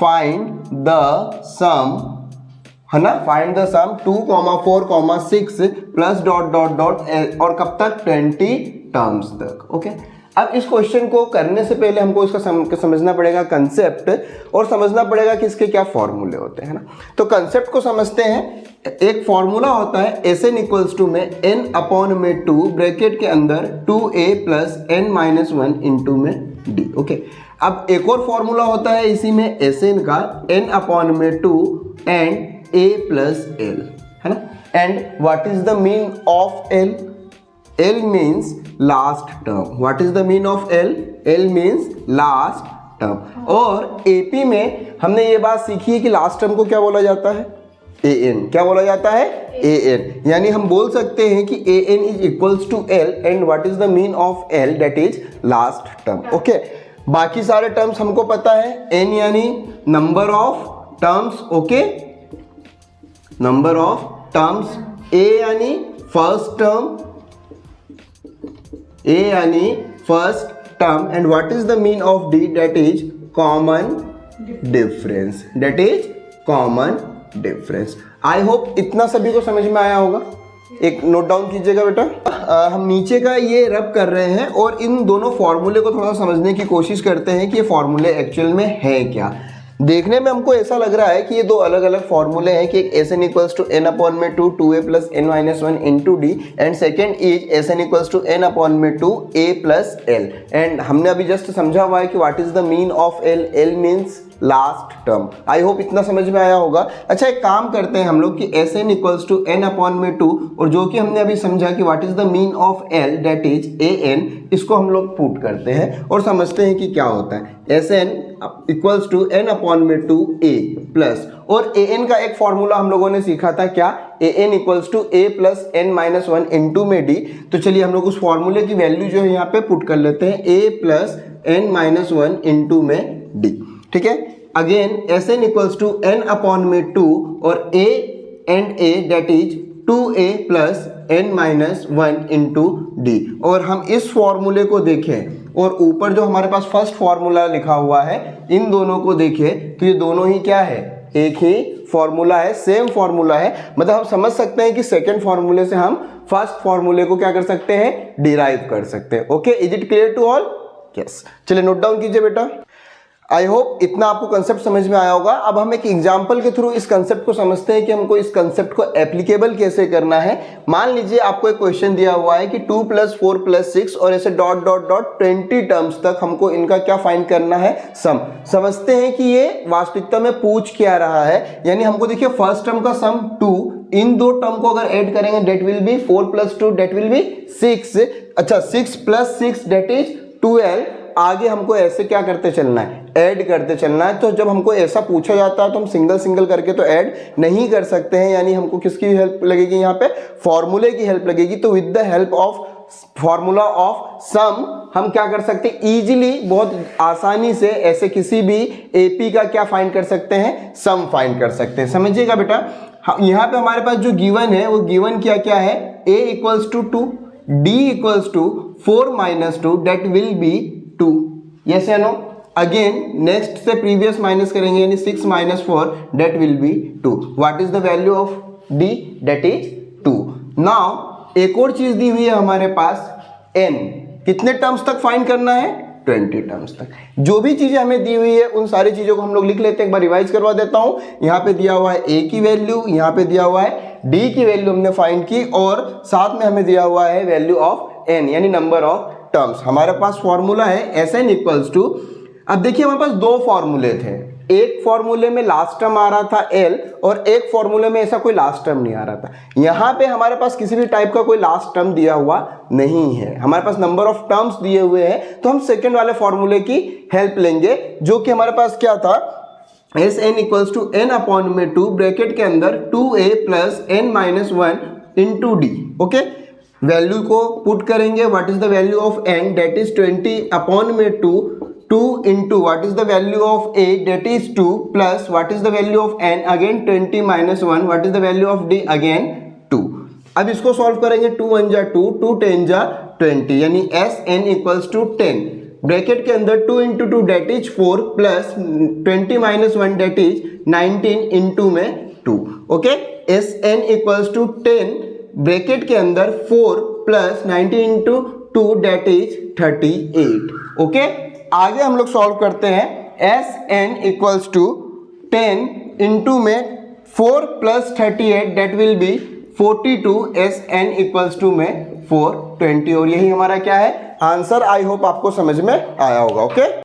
Find the sum, है ना, find the sum 2, 4, 6 plus dot dot dot और कब तक 20 टर्म्स तक। ओके, अब इस क्वेश्चन को करने से पहले हमको इसका समझना पड़ेगा कंसेप्ट, और समझना पड़ेगा कि इसके क्या फॉर्मूले होते हैं ना। तो कंसेप्ट को समझते हैं। एक फॉर्मूला होता है Sn इक्वल्स टू में n अपॉन में 2 ब्रैकेट के अंदर 2a plus n minus 1 into में d। ओके, अब एक और फॉर्मूला होता है इसी में Sn का n अपॉन में 2 एंड a प्लस l, है ना। And what is the mean of l? L means last term. What is the mean of L? L means last term. और AP में हमने ये बात सीखी है कि लास्ट टर्म को क्या बोला जाता है? AN। क्या बोला जाता है? AN। यानी हम बोल सकते हैं कि AN is equals to L and what is the mean of L? That is last term. Okay. बाकी सारे टर्म्स हमको पता है। N यानी number of terms, okay, number of terms. A यानी फर्स्ट टर्म, A यानी first term, and what is the mean of D? That is common difference, that is common difference. I hope इतना सभी को समझ में आया होगा। एक नोट डाउन कीजिएगा बेटा। हम नीचे का ये रब कर रहे हैं और इन दोनों फॉर्मूले को थोड़ा समझने की कोशिश करते हैं कि ये फॉर्मूले एक्चुअल में है क्या। देखने में हमको ऐसा लग रहा है कि ये दो अलग अलग फॉर्मूले हैं कि एक Sn equals to n upon में 2 2a plus n minus 1 into d, and second is Sn equals to n upon में 2 a प्लस l। एंड हमने अभी जस्ट समझा हुआ है कि what is the mean of l? l means last term. I hope इतना समझ में आया होगा। अच्छा, एक काम करते हैं हम लोग कि Sn equals to n upon में 2, और जो कि हमने अभी समझा कि what is the mean of l, that is an, इसको हम लोग पुट करते हैं और समझते हैं कि क्या होता है। Sn equals to n upon में 2a प्लस, और an का एक फॉर्मूला हम लोगों ने सीखा था क्या? an equals to a plus n minus 1 into में d। तो चलिए हम लोग उस फॉर्मूले की वैल्यू जो है यहाँ पे पुट कर लेते हैं, a plus n minus 1 into में d। ठीक है, again Sn equals to n upon में 2 और a and a that is 2a plus n minus 1 into d. और हम इस फॉर्मूले को देखें और ऊपर जो हमारे पास फर्स्ट फॉर्मूला लिखा हुआ है, इन दोनों को देखें तो ये दोनों ही क्या है? एक ही फॉर्मूला है, सेम फॉर्मूला है। मतलब हम समझ सकते हैं कि सेकेंड फॉर्मूले से हम फर्स्ट फॉर्मूले को क्या कर सकते हैं? डिराइव कर सकते हैं। Okay, is it clear to all? Yes. चलिए नोट डाउन कीजिए बेटा। आई होप इतना आपको कंसेप्ट समझ में आया होगा। अब हम एक एग्जाम्पल के थ्रू इस कंसेप्ट को समझते हैं कि हमको इस कंसेप्ट को एप्लीकेबल कैसे करना है। मान लीजिए आपको एक क्वेश्चन दिया हुआ है कि 2 प्लस 4 प्लस 6 और ऐसे डॉट डॉट डॉट 20 टर्म्स तक हमको इनका क्या फाइंड करना है? सम। समझते हैं कि ये वास्तविकता में पूछ क्या रहा है। यानी हमको देखिए फर्स्ट टर्म का सम 2, इन दो टर्म को अगर ऐड करेंगे that will be 4 plus 2 that will be 6। अच्छा, 6 प्लस 6 डेट इज 12। आगे हमको ऐसे क्या करते चलना है? ऐड करते चलना है। तो जब हमको ऐसा पूछा जाता है तो हम सिंगल सिंगल करके तो ऐड नहीं कर सकते हैं, यानी हमको किसकी हेल्प लगेगी? यहाँ पे फॉर्मूले की हेल्प लगेगी। तो with the help of formula of sum हम क्या कर सकते हैं? इजीली, बहुत आसानी से ऐसे किसी भी एपी का क्या फाइंड कर सकते हैं? सम फाइंड कर सकते हैं। समझिएगा बेटा, यहाँ पे हमारे पास जो गिवन है वो गिवन क्या क्या है? a equals to 2, d equals to 4 minus 2 that will be 2। Yes या नो? अगेन नेक्स्ट से प्रीवियस माइनस करेंगे, यानी 6 minus 4 that will be 2। What is the value of d? That is 2। Now एक और चीज दी हुई है हमारे पास, n। कितने टर्म्स तक फाइंड करना है? 20 टर्म्स तक। जो भी चीजें हमें दी हुई है उन सारी चीजों को हम लोग लिख लेते हैं। एक बार रिवाइज करवा देता हूं। यहाँ पे दिया हुआ है a की वैल्यू, यहाँ पे दिया हुआ है d की वैल्यू हमने फाइंड की, और साथ में हमें दिया हुआ है वैल्यू ऑफ n यानी नंबर ऑफ टर्म्स। हमारे पास फॉर्मूला है Sn इक्वल्स टू, अब देखिए हमारे पास दो फॉर्मूले थे। एक फॉर्मूले में लास्ट टर्म आ रहा था L, और एक फॉर्मूले में ऐसा कोई लास्ट टर्म नहीं आ रहा था। यहाँ पे हमारे पास किसी भी टाइप का कोई लास्ट टर्म दिया हुआ नहीं है, हमारे पास नंबर ऑफ टर्म्स दिए हुए हैं। तो हम सेकेंड वाले फॉर्मूले की हेल्प लेंगे, जो कि हमारे पास क्या था? Sn equals to n upon में 2 ब्रैकेट के अंदर 2a plus n minus 1 into d. Okay, value को पुट करेंगे। What is the value of n? That is 20 upon में 2 into what is the value of a? That is 2 plus what is the value of n? Again 20 minus 1। What is the value of d? Again 2। अब इसको solve करेंगे, 2 1 जा 2, 2 10 जा 20, यानी Sn equals to 10। Bracket के अंदर 2 into 2 that is 4 plus 20 minus 1 that is 19 into में 2. Okay, S N equals to 10 bracket के अंदर 4 plus 19 into 2 that is 38. Okay, आगे हम लोग सॉल्व करते हैं. S N equals to 10 into में 4 plus 38 that will be 42. S N equals to में 420. और यही हमारा क्या है आंसर. आई होप आपको समझ में आया होगा. ओके.